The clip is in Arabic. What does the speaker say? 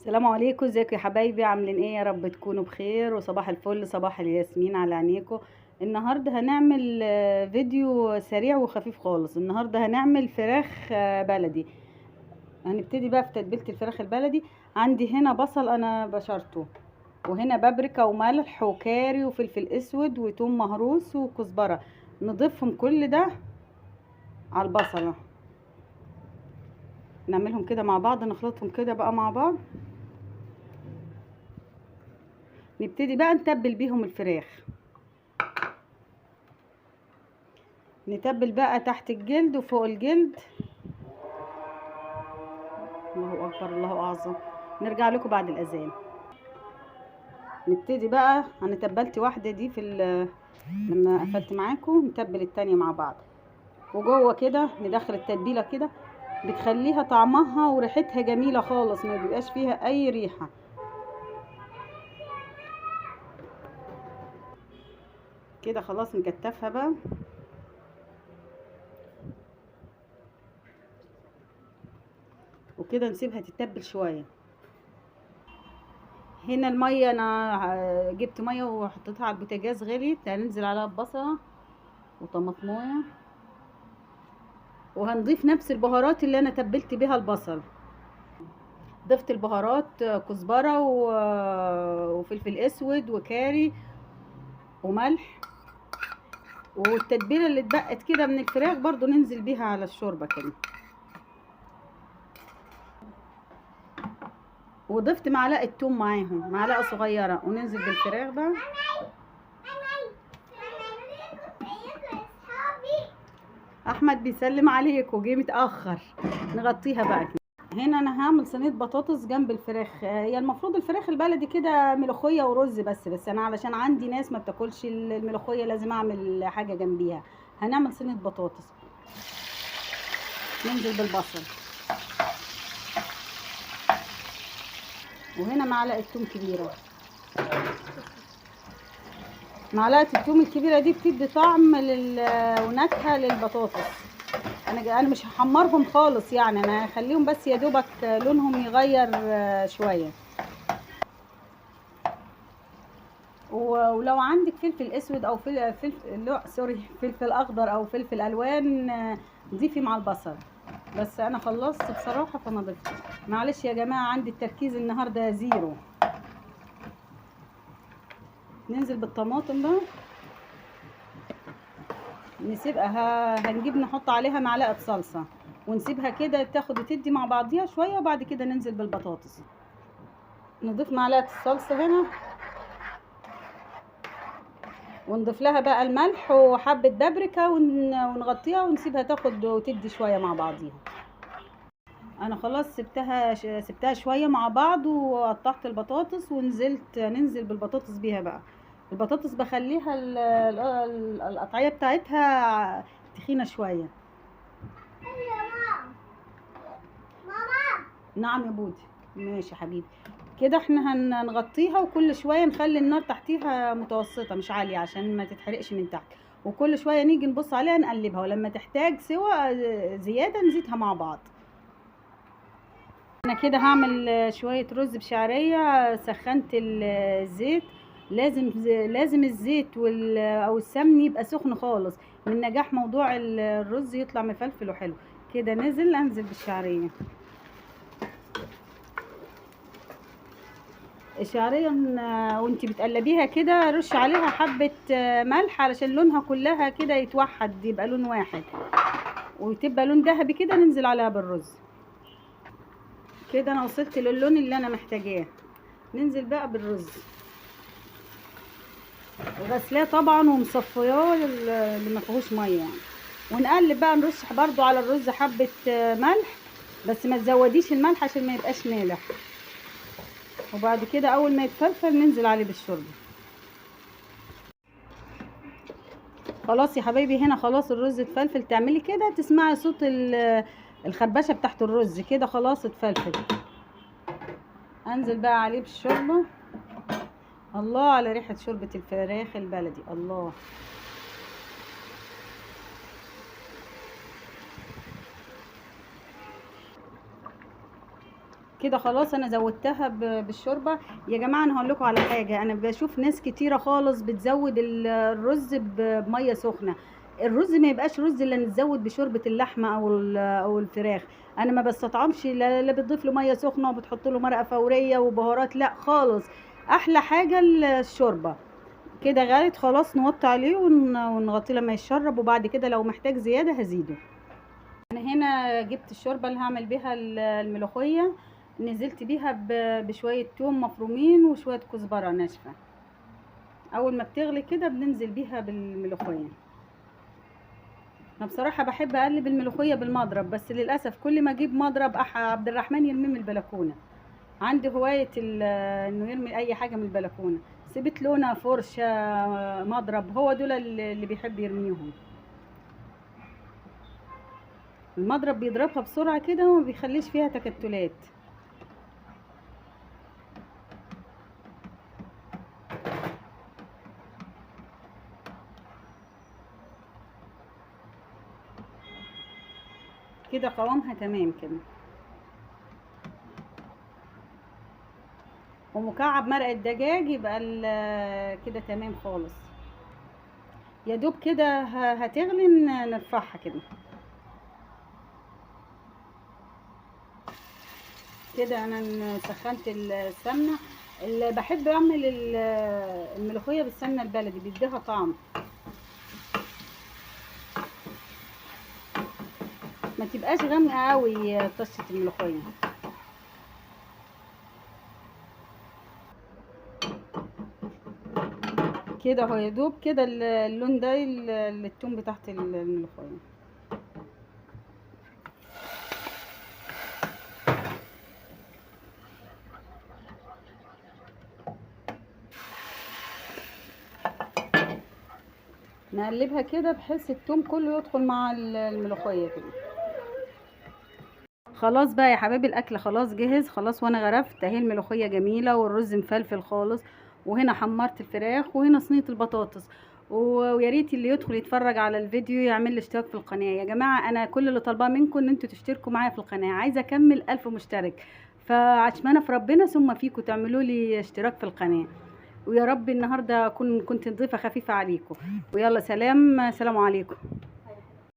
السلام عليكم، ازيكم يا حبايبي؟ عاملين ايه؟ يا رب تكونوا بخير وصباح الفل، صباح الياسمين على عينيكم. النهارده هنعمل فيديو سريع وخفيف خالص. النهارده هنعمل فراخ بلدي. هنبتدي بقى في تتبيله الفراخ البلدي. عندي هنا بصل انا بشرته، وهنا بابريكا وملح وكاري وفلفل اسود وتوم مهروس وكزبره. نضيفهم كل ده على البصله، نعملهم كده مع بعض، نخلطهم كده بقى مع بعض. نبتدي بقى نتبل بيهم الفراخ. نتبل بقى تحت الجلد وفوق الجلد. الله اكبر، الله اعظم. نرجع لكم بعد الاذان. نبتدي بقى. انا تبلت واحده دي لما قفلت معاكم نتبل التانية مع بعض. وجوه كده ندخل التتبيله كده، بتخليها طعمها وريحتها جميله خالص، ما بيبقاش فيها اي ريحه. كده خلاص نكتفها بقى. وكده نسيبها تتبل شويه. هنا الميه انا جبت ميه وحطيتها على البوتاجاز غليت، هننزل عليها ببصله وطماطمايه، وهنضيف نفس البهارات اللي انا تبلت بيها البصل. ضفت البهارات كزبره وفلفل اسود وكاري وملح، والتتبيله اللي اتبقت كده من الفراخ برضو ننزل بيها على الشوربه كده. وضفت معلقه توم معاهم، معلقه صغيره، وننزل بالفراخ بقى. احمد بيسلم عليك وجه متاخر. نغطيها بقى كده. هنا انا هعمل صينيه بطاطس جنب الفراخ. هي المفروض الفراخ البلدي كده ملوخيه ورز بس انا علشان عندي ناس ما بتاكلش الملوخيه لازم اعمل حاجه جنبيها. هنعمل صينيه بطاطس. ننزل بالبصل، وهنا معلقه توم كبيره. معلقه التوم الكبيره دي بتدي طعم ونكهه للبطاطس. انا مش هحمرهم خالص، يعني انا هخليهم بس يا دوبك لونهم يغير شويه. ولو عندك فلفل اسود او فلفل اخضر او فلفل الوان ضيفي مع البصل. بس انا خلصت بصراحه فما ضفت. معلش يا جماعه، عندي التركيز النهارده زيرو. ننزل بالطماطم بقى. هنجيب نحط عليها معلقه صلصه، ونسيبها كده تاخد وتدي مع بعضيها شويه، وبعد كده ننزل بالبطاطس. نضيف معلقه الصلصه هنا، ونضيف لها بقى الملح وحبه بابريكا ونغطيها ونسيبها تاخد وتدي شويه مع بعضيها. انا خلاص سبتها شويه مع بعض، وقطعت البطاطس ننزل بالبطاطس بيها بقى. البطاطس بخليها القطعيه بتاعتها تخينه شويه. نعم يا بودي. ماشي يا حبيبي. كده احنا هنغطيها، وكل شويه نخلي النار تحتيها متوسطه مش عاليه عشان ما تتحرقش من تحت. وكل شويه نيجي نبص عليها نقلبها، ولما تحتاج سوا زياده نزيدها مع بعض. انا كده هعمل شويه رز بشعريه. سخنت الزيت. لازم الزيت او السمن يبقى سخن خالص، من نجاح موضوع الرز يطلع مفلفل وحلو. كده انزل بالشعريه. الشعريه وانتي بتقلبيها كده رش عليها حبه ملح علشان لونها كلها كده يتوحد، يبقى لون واحد، وتبقى لون ذهبي كده. ننزل عليها بالرز. كده انا وصلت للون اللي انا محتاجاه. ننزل بقى بالرز، غسلاه طبعا ومصفياه اللي ما فيهوش ميه يعني. ونقلب بقى، نرش برضو على الرز حبه ملح، بس ما تزوديش الملح عشان ما يبقاش مالح. وبعد كده اول ما يتفلفل ننزل عليه بالشوربه. خلاص يا حبايبي، هنا خلاص الرز اتفلفل. تعملي كده تسمعي صوت الخربشه بتاعت الرز كده خلاص اتفلفل. انزل بقى عليه بالشوربه. الله على ريحه شوربه الفراخ البلدي، الله. كده خلاص انا زودتها بالشوربه. يا جماعه انا هقول لكم على حاجه، انا بشوف ناس كتيره خالص بتزود الرز بميه سخنه. الرز ما يبقاش رز الا نتزود بشوربه اللحمه او الفراخ. انا ما بستطعمش لا بتضيف له ميه سخنه وبتحط له مرقه فوريه وبهارات، لا خالص. احلى حاجه الشوربه. كده غليت خلاص، نوطي عليه ونغطيه لما يتشرب، وبعد كده لو محتاج زياده هزيده. انا هنا جبت الشوربه اللي هعمل بيها الملوخيه، نزلت بيها بشويه توم مفرومين وشويه كزبره ناشفه. اول ما بتغلي كده بننزل بيها بالملوخيه. انا بصراحه بحب اقلب الملوخيه بالمضرب، بس للاسف كل ما اجيب مضرب عبد الرحمن يرميه من البلكونه. عندي هوايه انه يرمي اي حاجه من البلكونه. سبت لونه فرشه، مضرب، هو دول اللي بيحب يرميهم. المضرب بيضربها بسرعه كده وما بيخليش فيها تكتلات. كده قوامها تمام كده. ومكعب مرقة دجاج يبقى كده تمام خالص. يا دوب كده هتغلي نرفعها كده. كده انا سخنت السمنه. اللي بحب اعمل الملوخيه بالسمنه البلدي بيديها طعم. ما تبقاش غامقه قوي طشه الملوخيه. كده اهو يا دوب كده اللون ده التوم بتاعت الملوخيه. نقلبها كده بحيث التوم كله يدخل مع الملوخيه كده. خلاص بقى يا حبايبي، الاكل خلاص جهز خلاص، وانا غرفت اهي الملوخيه جميله والرز مفلفل خالص، وهنا حمرت الفراخ، وهنا صينيه البطاطس. ويا ريت اللي يدخل يتفرج على الفيديو يعمل لي اشتراك في القناه. يا جماعه انا كل اللي طالباه منكم ان انتوا تشتركوا معايا في القناه، عايزه اكمل 1000 مشترك، فعشمانه في ربنا ثم فيكم تعملوا لي اشتراك في القناه. ويا رب النهارده كنت ضيفه خفيفه عليكم. ويلا سلام، سلام عليكم.